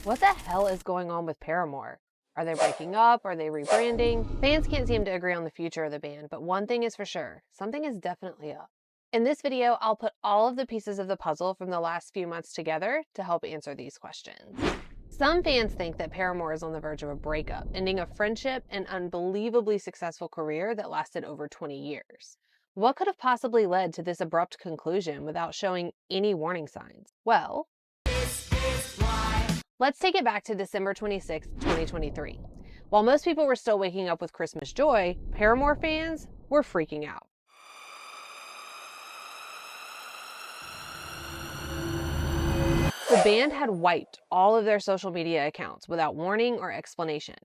What the hell is going on with Paramore? Are they breaking up? Are they rebranding? Fans can't seem to agree on the future of the band, but one thing is for sure, something is definitely up. In this video, I'll put all of the pieces of the puzzle from the last few months together to help answer these questions. Some fans think that Paramore is on the verge of a breakup, ending a friendship and unbelievably successful career that lasted over 20 years. What could have possibly led to this abrupt conclusion without showing any warning signs? Well, let's take it back to December 26, 2023. While most people were still waking up with Christmas joy, Paramore fans were freaking out. The band had wiped all of their social media accounts without warning or explanation.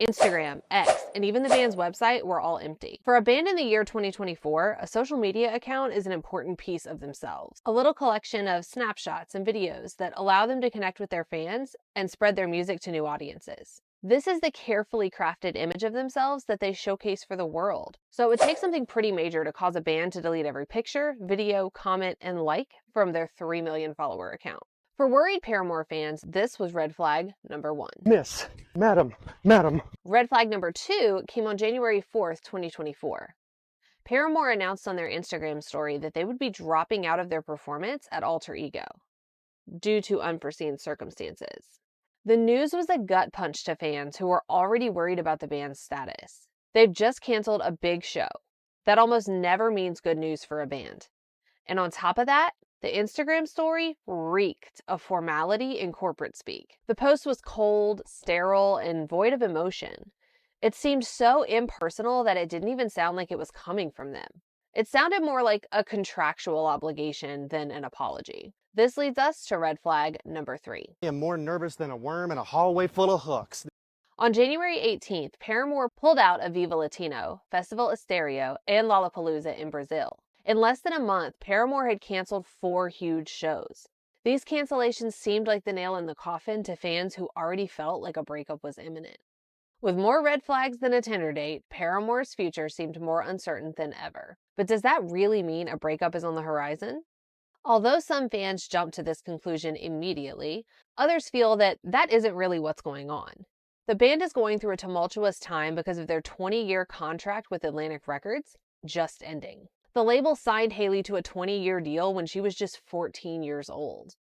Instagram, X, and even the band's website were all empty. For a band in the year 2024, a social media account is an important piece of themselves. A little collection of snapshots and videos that allow them to connect with their fans and spread their music to new audiences. This is the carefully crafted image of themselves that they showcase for the world. So it would take something pretty major to cause a band to delete every picture, video, comment, and like from their 3 million follower account. For worried Paramore fans, this was red flag number 1. Miss, madam. Red flag number 2 came on January 4th, 2024. Paramore announced on their Instagram story that they would be dropping out of their performance at Alter Ego due to unforeseen circumstances. The news was a gut punch to fans who were already worried about the band's status. They've just canceled a big show. That almost never means good news for a band. And on top of that, the Instagram story reeked of formality and corporate speak. The post was cold, sterile, and void of emotion. It seemed so impersonal that it didn't even sound like it was coming from them. It sounded more like a contractual obligation than an apology. This leads us to red flag number 3. I am more nervous than a worm in a hallway full of hooks. On January 18th, Paramore pulled out of Viva Latino, Festival Estéreo, and Lollapalooza in Brazil. In less than a month, Paramore had canceled 4 huge shows. These cancellations seemed like the nail in the coffin to fans who already felt like a breakup was imminent. With more red flags than a Tinder date, Paramore's future seemed more uncertain than ever. But does that really mean a breakup is on the horizon? Although some fans jump to this conclusion immediately, others feel that that isn't really what's going on. The band is going through a tumultuous time because of their 20-year contract with Atlantic Records just ending. The label signed Hayley to a 20-year deal when she was just 14 years old.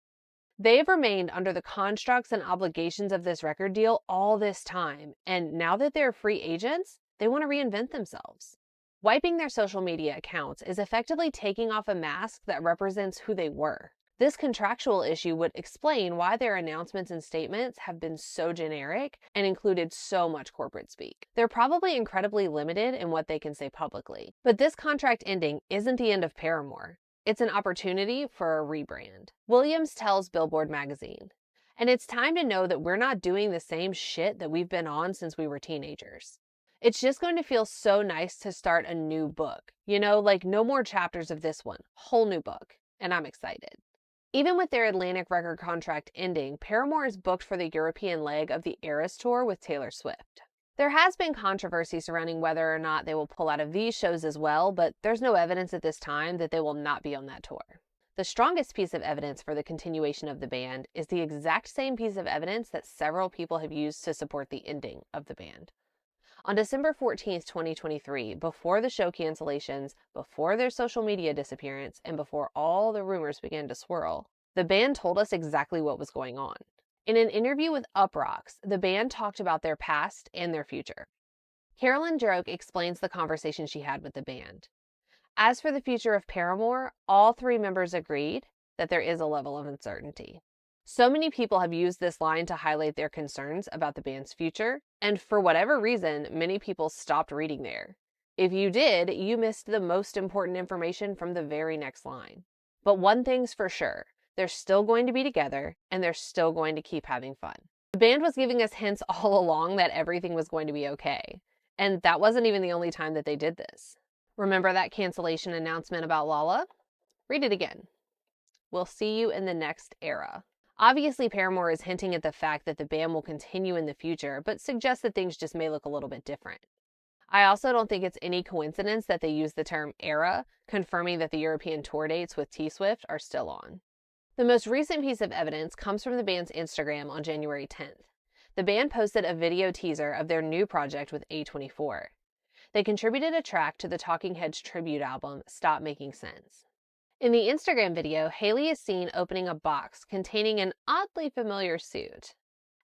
They have remained under the constructs and obligations of this record deal all this time, and now that they're free agents, they want to reinvent themselves. Wiping their social media accounts is effectively taking off a mask that represents who they were. This contractual issue would explain why their announcements and statements have been so generic and included so much corporate speak. They're probably incredibly limited in what they can say publicly. But this contract ending isn't the end of Paramore. It's an opportunity for a rebrand. Williams tells Billboard magazine, "And it's time to know that we're not doing the same shit that we've been on since we were teenagers. It's just going to feel so nice to start a new book. You know, like no more chapters of this one, whole new book. And I'm excited." Even with their Atlantic record contract ending, Paramore is booked for the European leg of the Eras Tour with Taylor Swift. There has been controversy surrounding whether or not they will pull out of these shows as well, but there's no evidence at this time that they will not be on that tour. The strongest piece of evidence for the continuation of the band is the exact same piece of evidence that several people have used to support the ending of the band. On December 14th, 2023, before the show cancellations, before their social media disappearance, and before all the rumors began to swirl, the band told us exactly what was going on. In an interview with Uprocks, the band talked about their past and their future. Carolyn Droke explains the conversation she had with the band. As for the future of Paramore, all 3 members agreed that there is a level of uncertainty. So many people have used this line to highlight their concerns about the band's future, and for whatever reason, many people stopped reading there. If you did, you missed the most important information from the very next line. But one thing's for sure, they're still going to be together, and they're still going to keep having fun. The band was giving us hints all along that everything was going to be okay, and that wasn't even the only time that they did this. Remember that cancellation announcement about Lala? Read it again. "We'll see you in the next era." Obviously, Paramore is hinting at the fact that the band will continue in the future, but suggests that things just may look a little bit different. I also don't think it's any coincidence that they use the term era, confirming that the European tour dates with T-Swift are still on. The most recent piece of evidence comes from the band's Instagram on January 10th. The band posted a video teaser of their new project with A24. They contributed a track to the Talking Heads tribute album, Stop Making Sense. In the Instagram video, Haley is seen opening a box containing an oddly familiar suit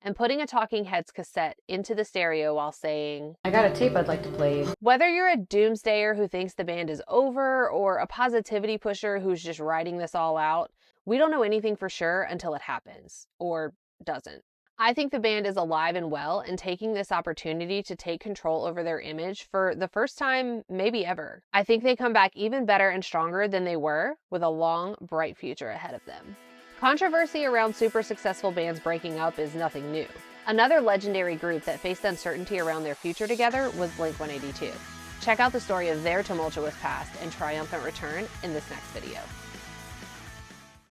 and putting a Talking Heads cassette into the stereo while saying, "I got a tape I'd like to play." Whether you're a doomsdayer who thinks the band is over or a positivity pusher who's just writing this all out, we don't know anything for sure until it happens, or doesn't. I think the band is alive and well and taking this opportunity to take control over their image for the first time, maybe ever. I think they come back even better and stronger than they were, with a long, bright future ahead of them. Controversy around super successful bands breaking up is nothing new. Another legendary group that faced uncertainty around their future together was Blink-182. Check out the story of their tumultuous past and triumphant return in this next video.